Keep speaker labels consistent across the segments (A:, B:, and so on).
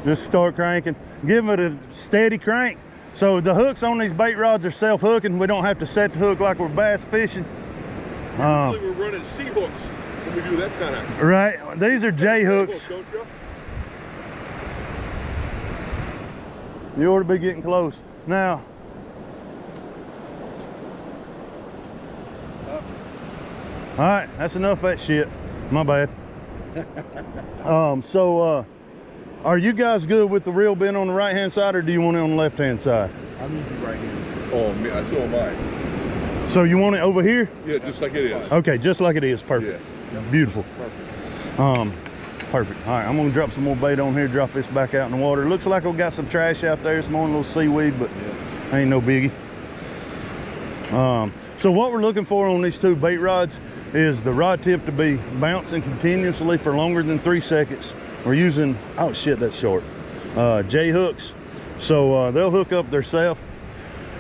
A: Just start cranking. Give it a steady crank. So the hooks on these bait rods are self-hooking. We don't have to set the hook like we're bass fishing.
B: Usually we're running C hooks when we do that kind of.
A: Right. These are J hooks.
B: Don't you?
A: You ought to be getting close. Now, all right, that's enough of that shit. My bad. Are you guys good with the reel being on the right-hand side, or do you want it on the left-hand side?
B: I'm usually right-handed. Oh, me, so am I.
A: So you want it over here?
B: Yeah, just like it is.
A: Okay, just like it is. Perfect.
B: Yeah.
A: Beautiful.
B: Perfect.
A: Perfect. All right, I'm gonna drop some more bait on here, drop this back out in the water. Looks like we got some trash out there, some more little seaweed, but ain't no biggie. So what we're looking for on these two bait rods is the rod tip to be bouncing continuously for longer than 3 seconds. We're using, oh shit, that's short, J hooks. So they'll hook up themselves,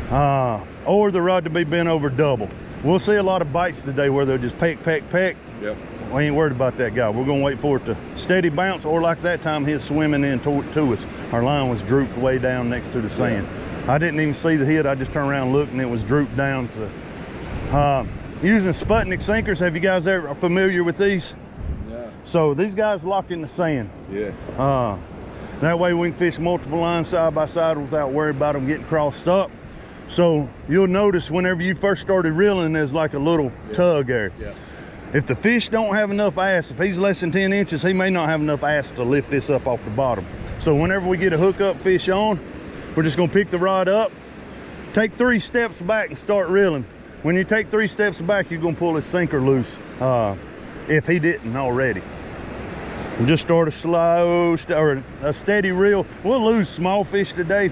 A: or the rod to be bent over double. We'll see a lot of bites today where they'll just peck, peck, peck.
B: Yep.
A: We ain't worried about that guy. We're gonna wait for it to steady bounce, or like that time he's swimming in to us. Our line was drooped way down next to the sand. I didn't even see the hit. I just turned around and looked and it was drooped down. So, using Sputnik sinkers, have you guys ever familiar with these?
B: Yeah.
A: So these guys lock in the sand.
B: Yeah.
A: That way we can fish multiple lines side by side without worrying about them getting crossed up. So you'll notice whenever you first started reeling, there's like a little tug there.
B: Yeah.
A: If the fish don't have enough ass, if he's less than 10 inches, he may not have enough ass to lift this up off the bottom. So whenever we get a hook up fish on, we're just gonna pick the rod up, take 3 steps back and start reeling. When you take 3 steps back, you're gonna pull his sinker loose, if he didn't already. And just start a slow, or a steady reel. We'll lose small fish today.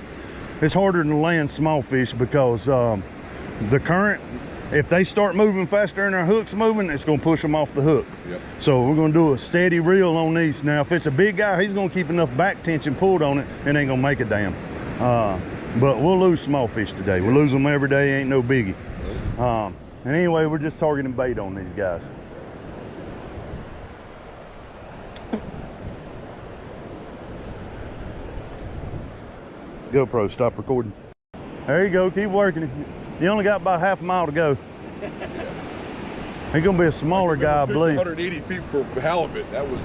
A: It's harder to land small fish because the current, if they start moving faster and our hook's moving, it's gonna push them off the hook.
B: Yep.
A: So we're gonna do a steady reel on these. Now, if it's a big guy, he's gonna keep enough back tension pulled on it, and ain't gonna make a damn. But we'll lose small fish today. We lose them every day, ain't no biggie. And anyway, we're just targeting bait on these guys. GoPro, stop recording. There you go, keep working it. You only got about half a mile to go. He's gonna be a smaller guy, I believe.
B: 180 feet for halibut. That was.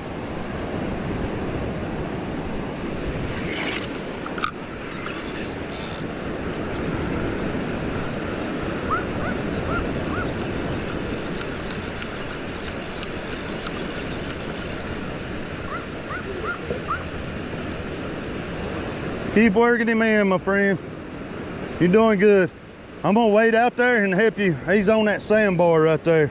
A: Keep working him in, my friend. You're doing good. I'm gonna wait out there and help you. He's on that sandbar right there.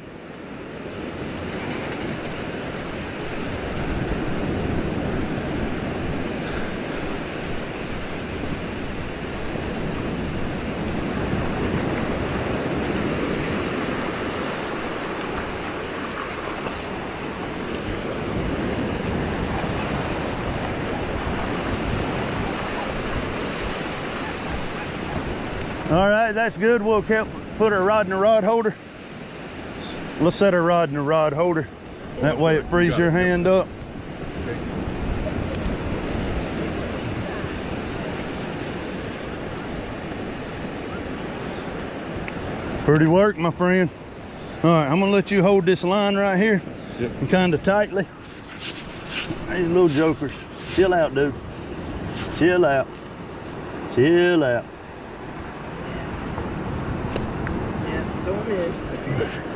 A: All right, that's good. We'll put our rod in the rod holder. Let's set our rod in the rod holder. That way it frees your hand up. Pretty work, my friend. All right, I'm gonna let you hold this line right here.
B: Yep.
A: And kind of tightly. These little jokers. Chill out, dude. Chill out. Chill out.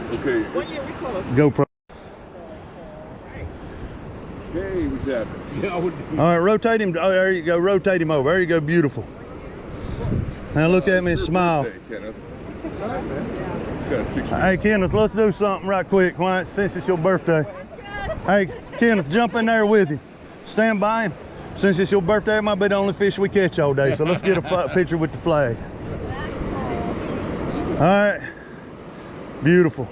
B: Okay.
A: GoPro.
B: Hey, what's happening? Yeah,
A: All right, rotate him. Oh, there you go. Rotate him over. There you go. Beautiful. Now look at me and smile.
B: Birthday, Kenneth.
A: Hey, Kenneth, let's do something right quick. Why, since it's your birthday. Hey, Kenneth, jump in there with you. Stand by him. Since it's your birthday, it might be the only fish we catch all day. So let's get a picture with the flag. All right. Beautiful.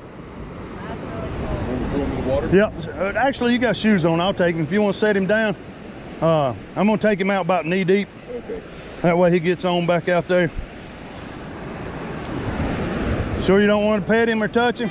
A: Yep. Actually, you got shoes on. I'll take him. If you want to set him down, I'm going to take him out about knee deep.
B: Okay.
A: That way he gets on back out there. Sure you don't want to pet him or touch him?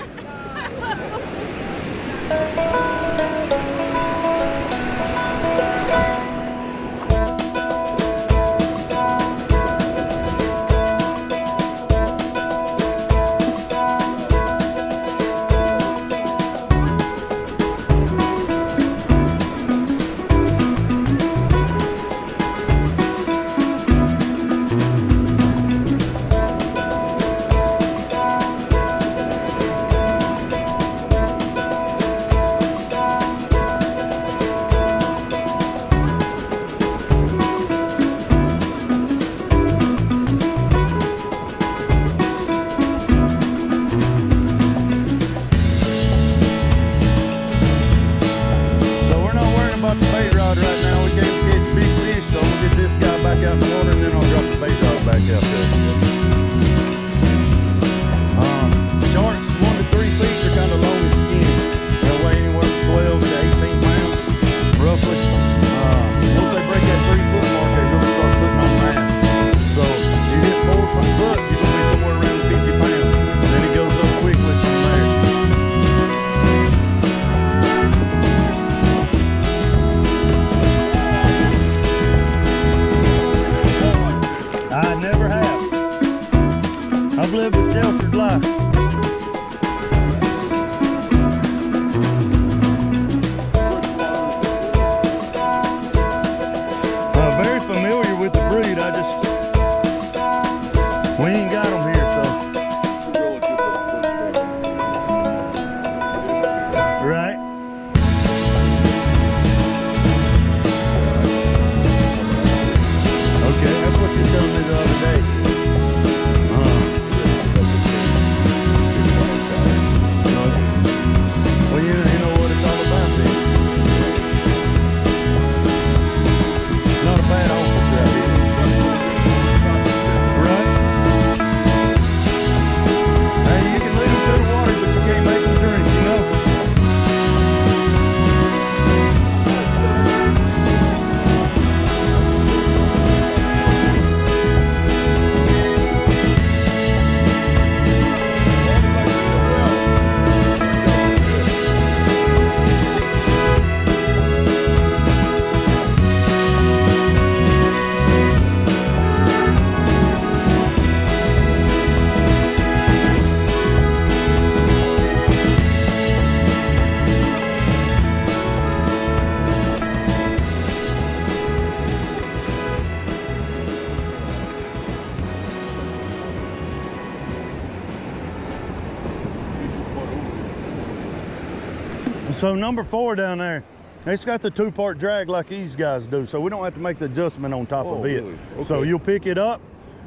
A: So number 4 down there, it's got the 2-part drag like these guys do, so we don't have to make the adjustment on top of it.
B: Really? Okay.
A: So you'll pick it up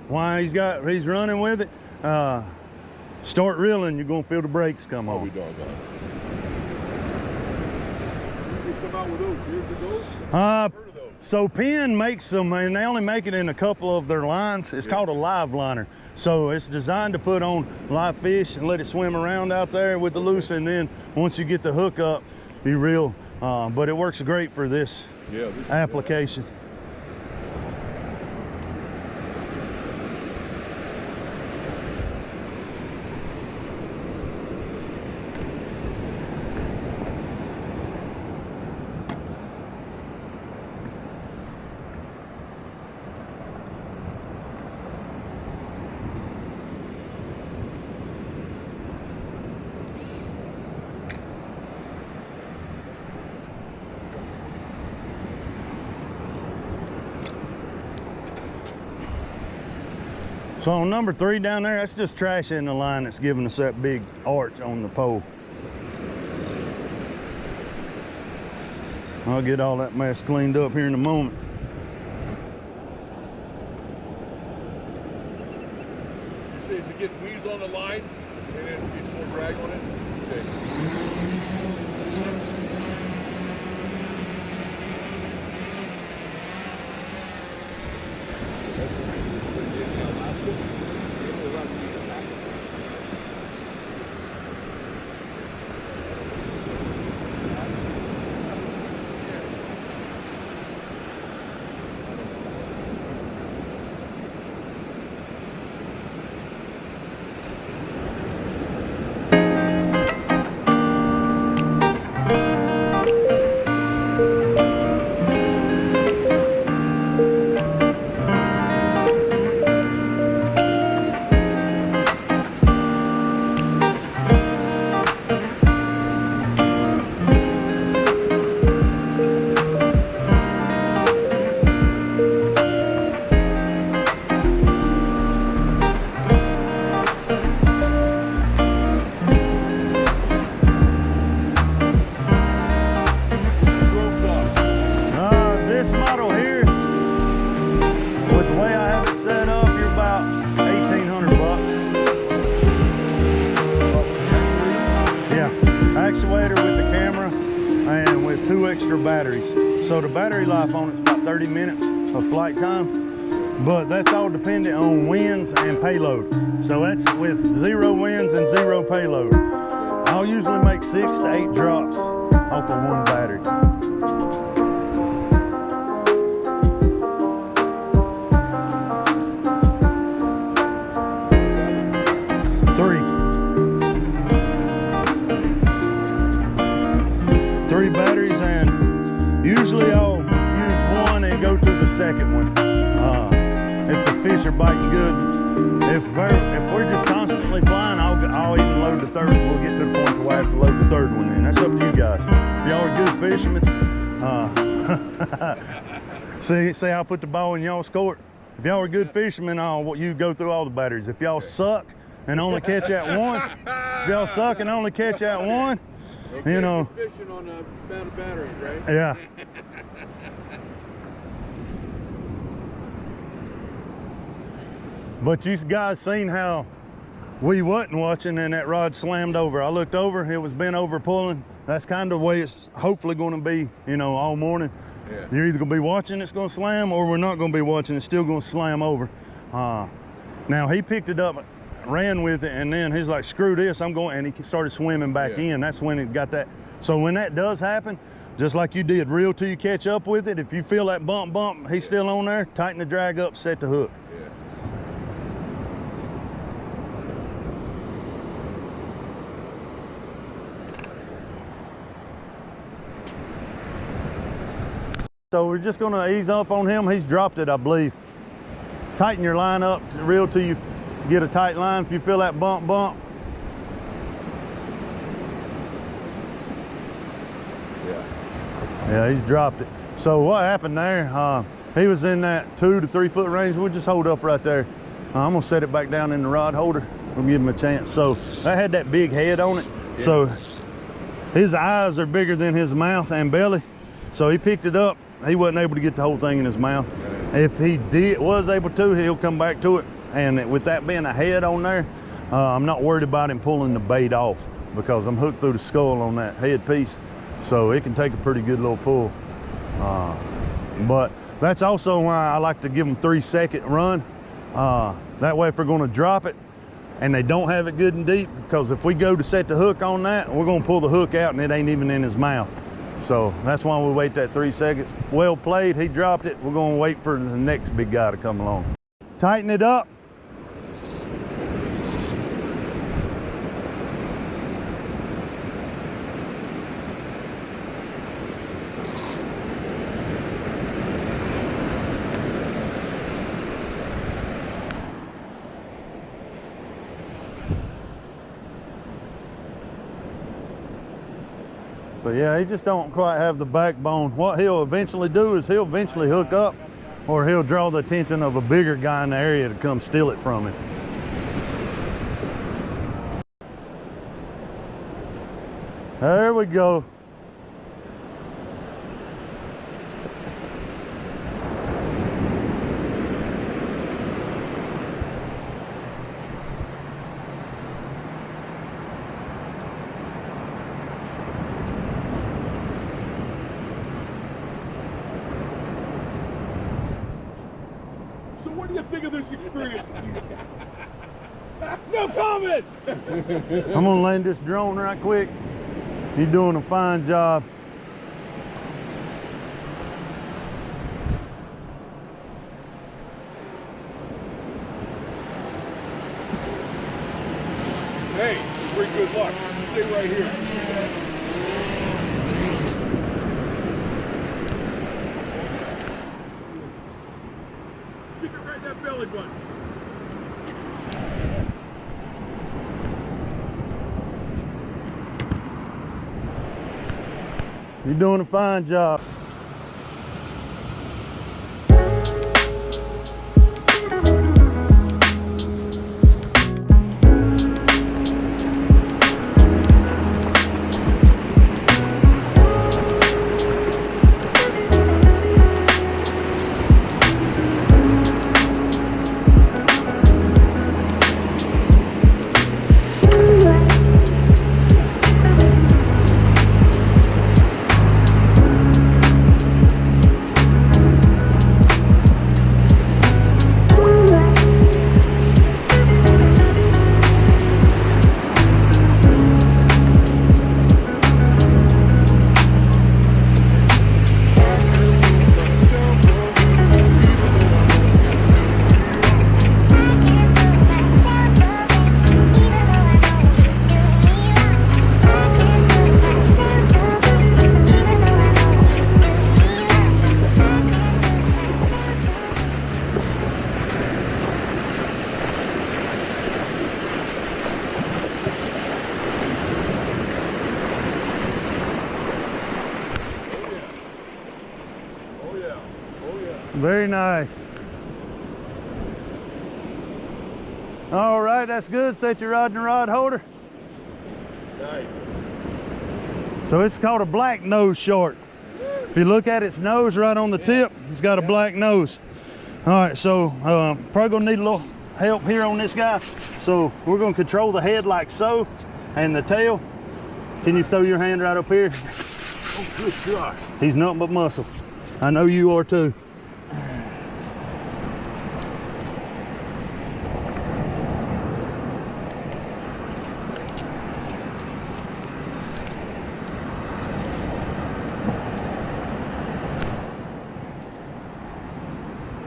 A: while he's running with it. Start reeling, you're gonna feel the brakes come on.
B: You come out with those years ago?
A: So Penn makes them, and they only make it in a couple of their lines. It's called a live liner. So it's designed to put on live fish and let it swim around out there with the loose, and then once you get the hook up, you reel. But it works great for this application. So on number 3 down there, that's just trash in the line that's giving us that big arch on the pole. I'll get all that mess cleaned up here in a moment.
B: You say to get weeds on the line and then get more drag on it? Okay. Actuator with the camera and with 2 extra batteries. So the battery life on it's about 30 minutes of flight time, but that's all dependent on winds and payload. So that's with 0 winds and 0 payload. I'll usually make 6 to 8 drops off of 1 battery. Three batteries, and usually I'll use 1 and go to the second one if the fish are biting good. If we're just constantly flying, I'll even load the third. We'll get to the point where I have to load the 3rd one in. That's up to you guys. If y'all are good fishermen, see how I put the ball in y'all's court. If y'all are good fishermen, you go through all the batteries. If y'all suck and only catch that 1, if y'all suck and only catch that 1. Okay,
A: you know,
B: fishing on a battery, right?
A: Yeah. But you guys seen how we wasn't watching and that rod slammed over. I looked over, it was bent over pulling. That's kind of the way it's hopefully going to be, you know, all morning. Yeah. You're either going to be watching it's going to slam, or we're not going to be watching it's still going to slam over. Now he picked it up, ran with it, and then he's like, screw this, I'm going, and he started swimming back in. That's when it got that. So when that does happen, just like you did, reel till you catch up with it. If you feel that bump, he's still on there, tighten the drag up, set the hook. So we're just gonna ease up on him. He's dropped it, I believe. Tighten your line up, reel till you get a tight line. If you feel that bump. Yeah, he's dropped it. So what happened there, he was in that 2 to 3 foot range. We'll just hold up right there. I'm gonna set it back down in the rod holder. We'll give him a chance. So that had that big head on it. So
B: his eyes are bigger than his mouth and belly. So he picked it up. He wasn't able to get the whole thing in his mouth. If he was able to, he'll come back to it. And with that being a head on there, I'm not worried about him pulling the bait off because I'm hooked through the skull on that head piece. So it can take a pretty good little pull. But that's also why I like to give them 3-second run. That way if we're gonna drop it and they don't have it good and deep, because if we go to set the hook on that, we're gonna pull the hook out and it ain't even in his mouth. So that's why we wait that 3 seconds. Well played, he dropped it. We're gonna wait for the next big guy to come along. Tighten it up. So yeah, he just don't quite have the backbone. What he'll eventually do is he'll eventually hook up, or he'll draw the attention of a bigger guy in the area to come steal it from him. There we go.
C: What do you think of this experience? No comment!
B: I'm gonna land this drone right quick. You're doing a fine job.
C: Hey, pretty good luck. Stay right here. Stick it right in that belly button.
B: You're doing a fine job. Very nice. All right, that's good. Set your rod in the rod holder.
C: Nice.
B: So it's called a black nose short. If you look at its nose right on the tip, it's got a black nose. All right, so probably gonna need a little help here on this guy. So we're gonna control the head like so, and the tail. Can you throw your hand right up here?
C: Oh, good gosh.
B: He's nothing but muscle. I know you are too.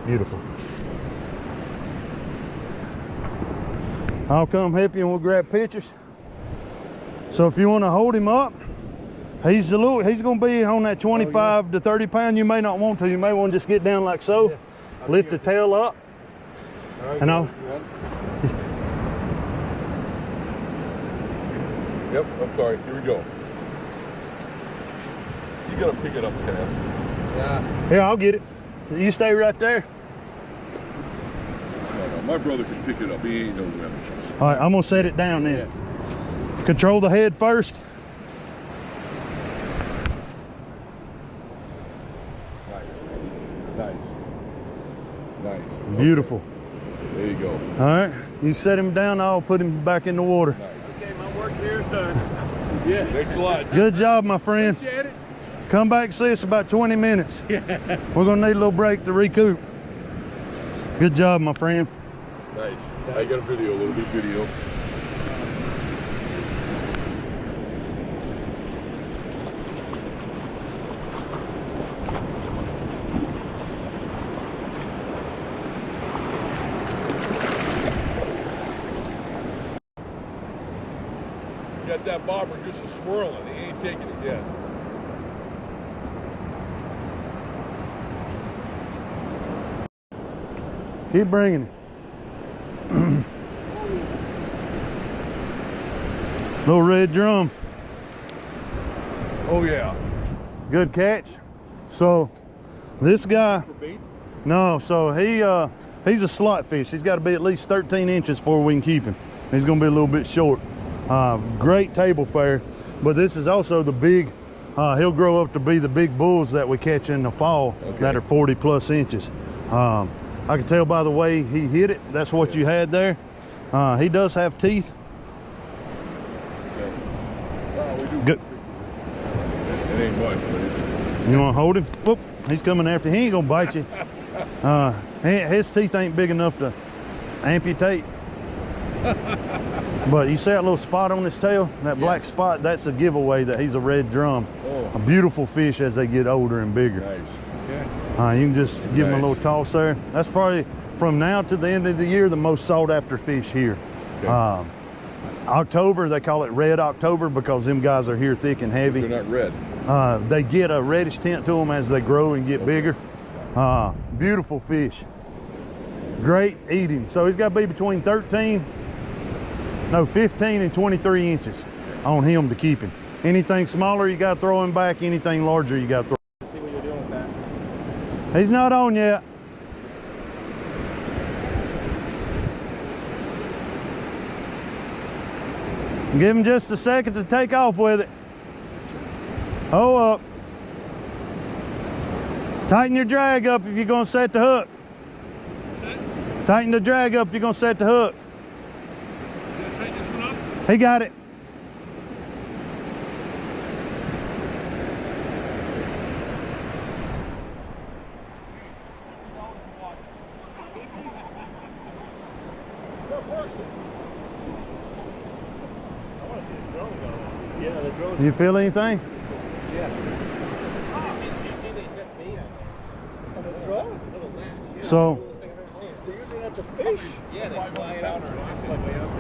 B: Beautiful. I'll come help you and we'll grab pictures. So if you want to hold him up, he's going to be on that 25 to 30 pound. You may not want to. You may want to just get down like so, lift the tail up, and I'll.
C: Yep, I'm sorry. Here we go. You gotta pick it up, Kenneth.
B: Yeah. Here, I'll get it. You stay right there.
C: No, my brother can pick it up. He ain't no damage.
B: All right, I'm gonna set it down then. Yeah. Control the head first. Beautiful.
C: There you go.
B: All right, you set him down, I'll put him back in the water.
C: Okay, my work here is done. Yeah, thanks a lot.
B: Good job, my friend.
C: Appreciate it.
B: Come back, see us about 20 minutes. We're gonna need a little break to recoup. Good job, my friend.
C: Nice. I got a video, a little bit video. Got that bobber just a swirling. He ain't taking it yet.
B: Keep bringing it. Little red drum.
C: Oh yeah.
B: Good catch. So this guy,
C: For bait?
B: no, so he's a slot fish. He's got to be at least 13 inches before we can keep him. He's gonna be a little bit short. Great table fare, but this is also the big, he'll grow up to be the big bulls that we catch in the fall that are 40 plus inches. I can tell by the way he hit it, that's what you had there. He does have teeth. Good.
C: It ain't much, but it's...
B: You want to hold him? Whoop, he's coming after. He ain't gonna bite you. His teeth ain't big enough to amputate. But you see that little spot on his tail? That black spot, that's a giveaway that he's a red drum.
C: Oh.
B: A beautiful fish as they get older and bigger.
C: Nice. Okay.
B: You can just give him a little toss there. That's probably, from now to the end of the year, the most sought after fish here.
C: Okay.
B: October, they call it red October because them guys are here thick and heavy.
C: They're not red.
B: They get a reddish tint to them as they grow and get bigger. Beautiful fish. Great eating. So he's got to be between 15 and 23 inches on him to keep him. Anything smaller, you got to throw him back. Anything larger, you got to throw.
C: See what you're doing with that.
B: He's not on yet. Give him just a second to take off with it. Hold up. Tighten your drag up if you're going to set the hook. Tighten the drag up if you're going to set the hook. He got it. Do you feel anything? So,
C: That's a fish. Yeah, they fly it out or no, they struck the bait out.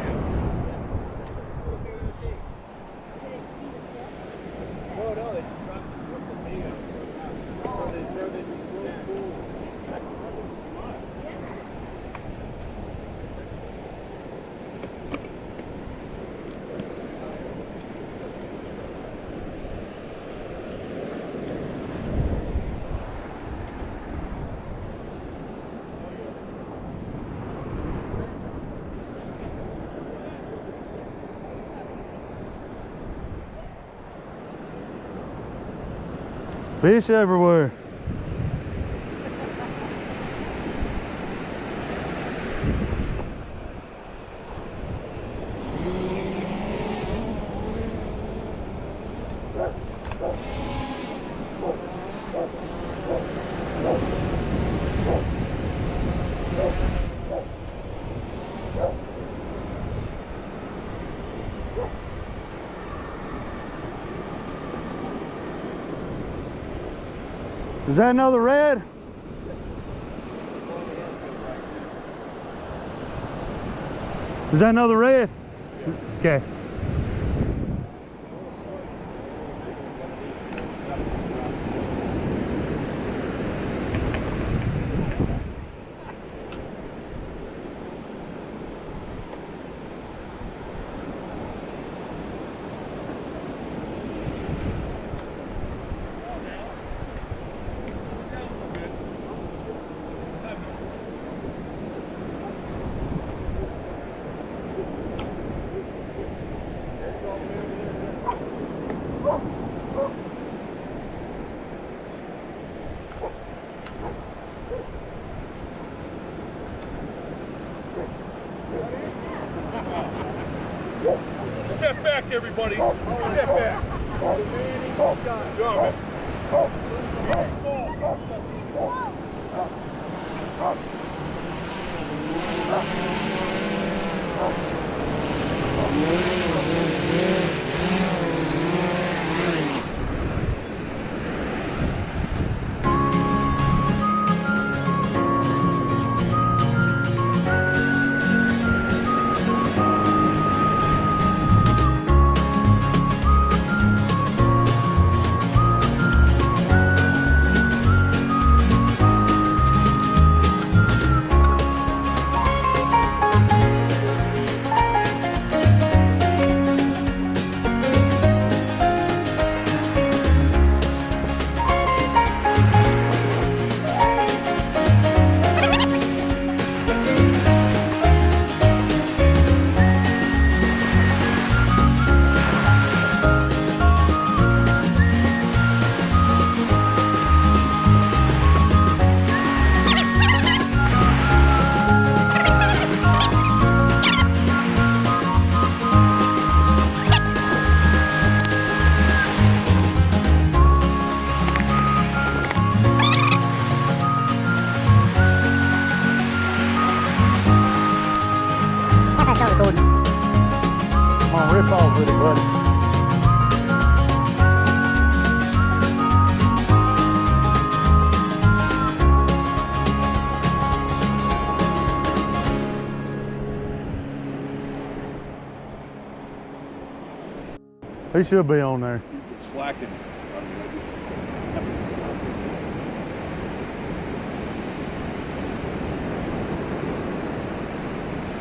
B: fish everywhere. Is that another red? Is that another red? Okay.
C: everybody. Step back. Go, man.
B: Come on, rip off with it, buddy. He should be on there.
C: Slacking.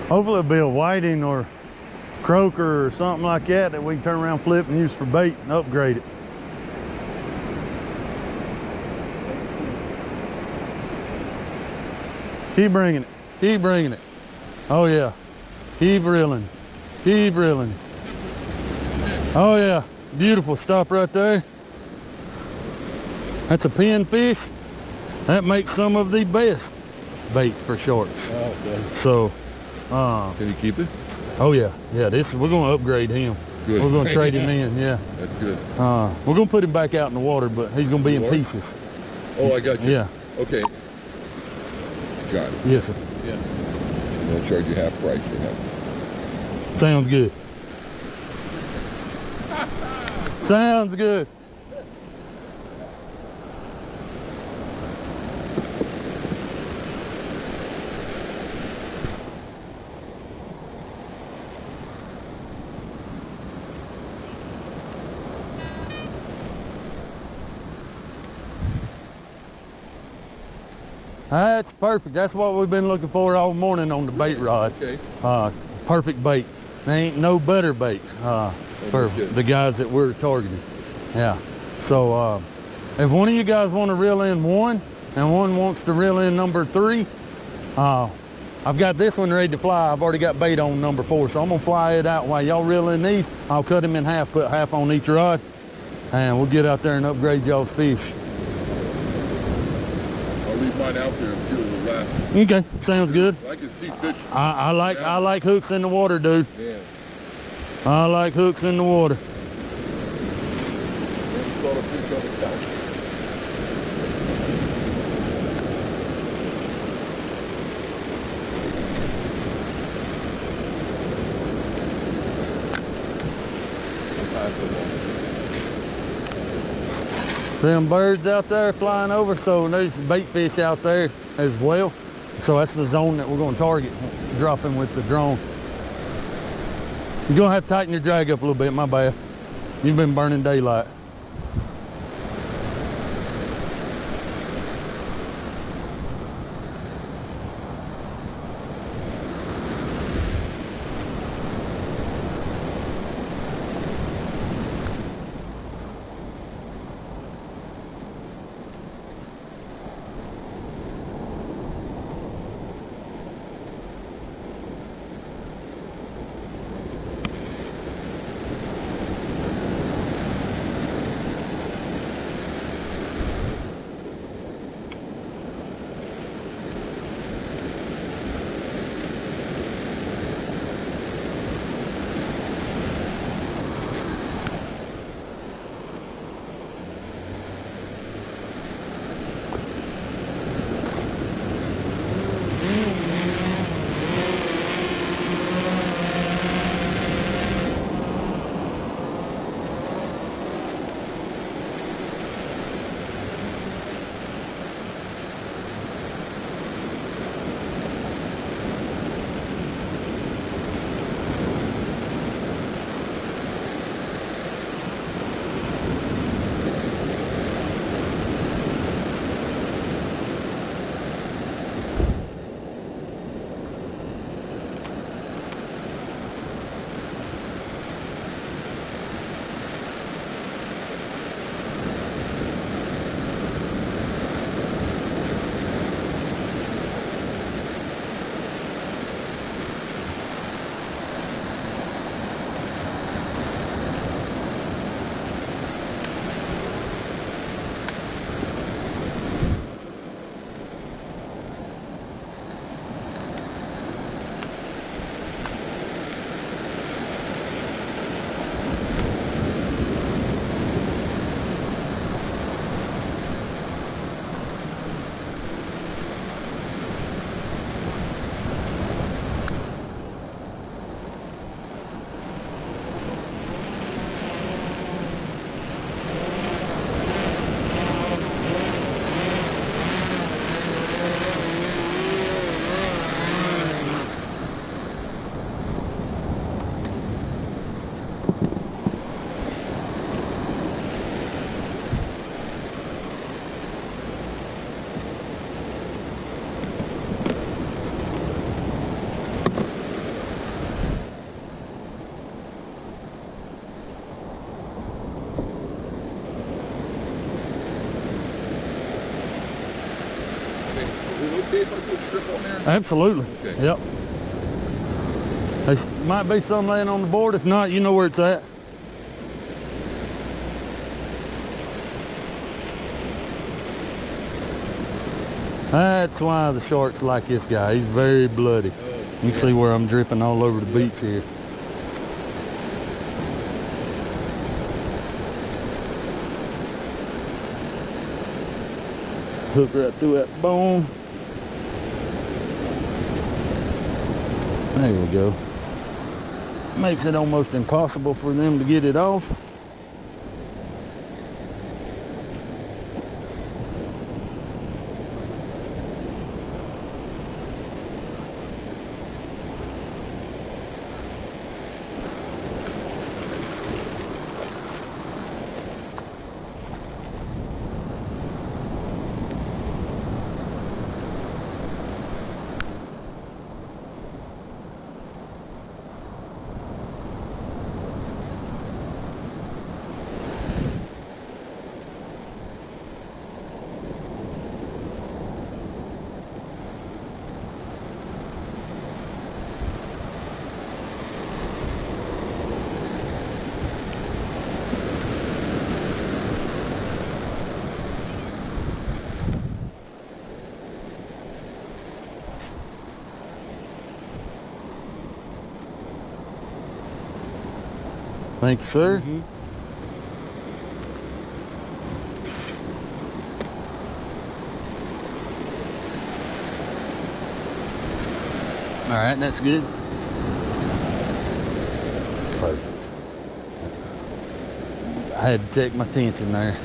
B: Hopefully it'll be a whiting or croaker or something like that that we can turn around, flip and use for bait and upgrade it. Keep bringing it. Keep bringing it. Oh yeah. Keep reeling. Keep reeling. Oh yeah. Beautiful. Stop right there. That's a pinfish. That makes some of the best bait for sharks.
C: Oh, okay.
B: So,
C: can you keep it?
B: oh yeah, yeah. We're gonna upgrade him.
C: Good.
B: We're gonna trade him in. Yeah.
C: That's good.
B: We're gonna put him back out in the water, but he's gonna be in pieces.
C: Oh, I got you.
B: Yeah.
C: Okay. Got it.
B: Yes, sir.
C: Yeah. We'll charge you half price for that.
B: Sounds good. Sounds good. That's perfect. That's what we've been looking for all morning on the bait rod.
C: Okay.
B: Perfect bait. There ain't no better bait for the guys that we're targeting. Yeah. So if one of you guys want to reel in one and one wants to reel in number 3, I've got this one ready to fly. I've already got bait on number 4, so I'm gonna fly it out while y'all reel in these. I'll cut them in half, put half on each rod, and we'll get out there and upgrade y'all's fish.
C: I'll leave mine out there until the last.
B: Okay, sounds good.
C: I can see fish.
B: I like hooks in the water, dude.
C: Yeah.
B: I like hooks in the water.
C: Never saw a fish on the couch.
B: Them birds out there flying over, so there's bait fish out there as well. So that's the zone that we're going to target, dropping with the drone. You're going to have to tighten your drag up a little bit, my bad. You've been burning daylight.
C: okay if I put a strip on there?
B: Absolutely.
C: Okay.
B: Yep. There might be some laying on the board. If not, you know where it's at. That's why the sharks like this guy. He's very bloody. You can see where I'm dripping all over the beach here. Hook right through that bone. There we go. Makes it almost impossible for them to get it off. Thank you, sir. All right, that's good. Perfect. I had to check my tension there.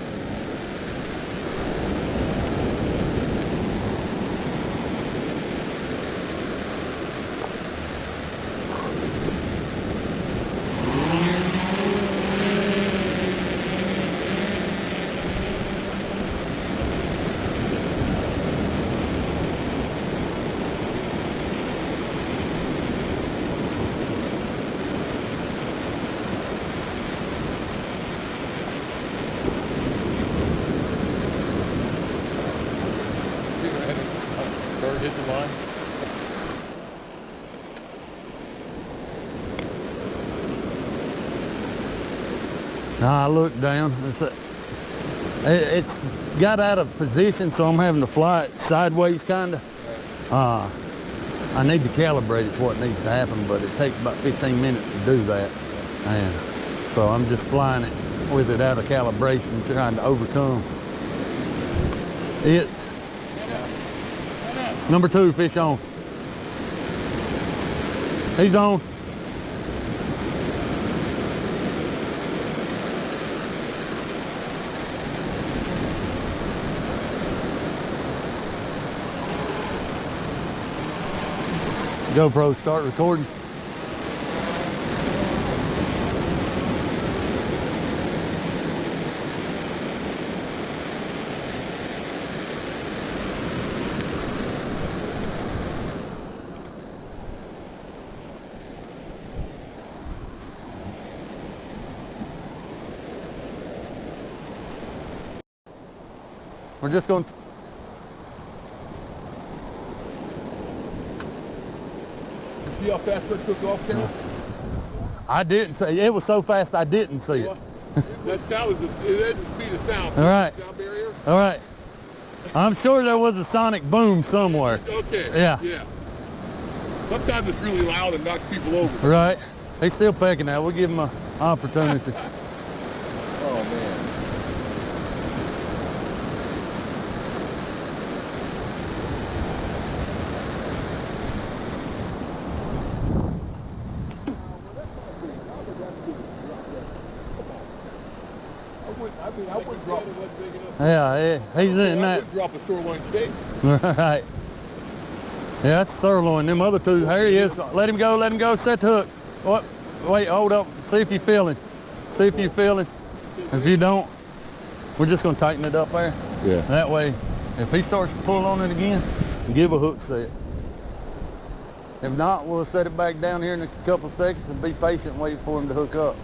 C: Hit the line.
B: Now I look down. It's got out of position, so I'm having to fly it sideways, kind of. I need to calibrate it, what needs to happen, but it takes about 15 minutes to do that. And so I'm just flying it with it out of calibration, trying to overcome it. Number 2, fish on. He's on. GoPro, start recording. We're just going.
C: See how fast that took off, Kenneth?
B: I didn't see. It was so fast I didn't see it.
C: That sound is the speed of sound.
B: All right.
C: Sound barrier?
B: All right. I'm sure there was a sonic boom somewhere.
C: Okay.
B: Yeah.
C: Yeah. Sometimes it's really loud and knocks people over.
B: Right. He's still pecking out. We'll give him an opportunity.
C: Oh, man. I would drop it.
B: Yeah, he's in
C: I
B: that.
C: would drop a sirloin steak.
B: Right. Yeah, that's sirloin. Them other two, there he is. Let him go, set the hook. What? Wait, hold up. See if you feel him. See if you feel him. If you don't, we're just going to tighten it up there.
C: Yeah.
B: That way, if he starts to pull on it again, give a hook set. If not, we'll set it back down here in a couple of seconds and be patient and wait for him to hook up.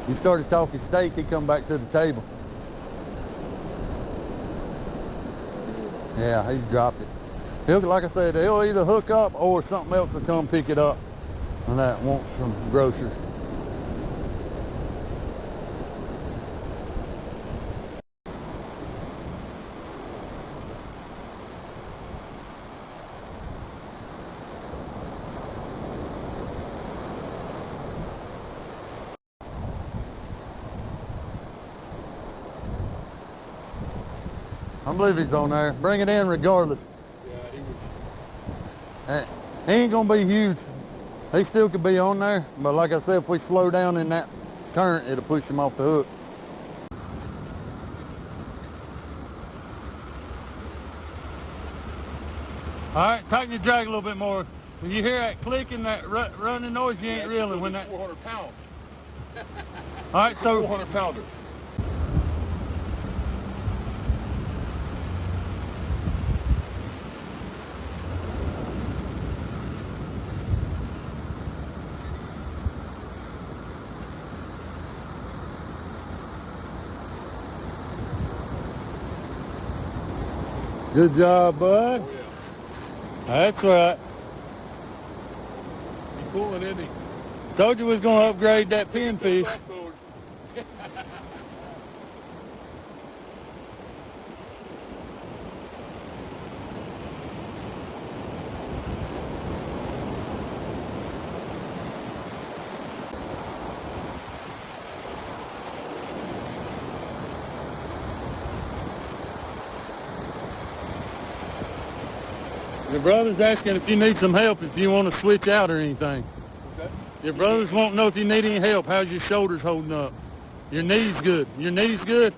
B: You started talking steak, he come back to the table. Yeah, he's dropped it. He'll, like I said, he'll either hook up or something else will come pick it up. And that wants some groceries. I believe he's on there. Bring it in regardless.
C: Yeah,
B: He ain't gonna be huge. He still could be on there, but like I said, if we slow down in that current, it'll push him off the hook. All right, tighten your drag a little bit more. When you hear that clicking, that running noise, you ain't reeling when that.
C: 400 pounds.
B: All right, so
C: 400 pounder.
B: good job, bud.
C: Oh, yeah.
B: That's right.
C: He's pulling, isn't he?
B: Told you we was going to upgrade that pinfish. Your brother's asking if you need some help, if you want to switch out or anything.
C: Okay.
B: Your brothers won't know if you need any help. How's your shoulders holding up? Your knees good? Your knees good?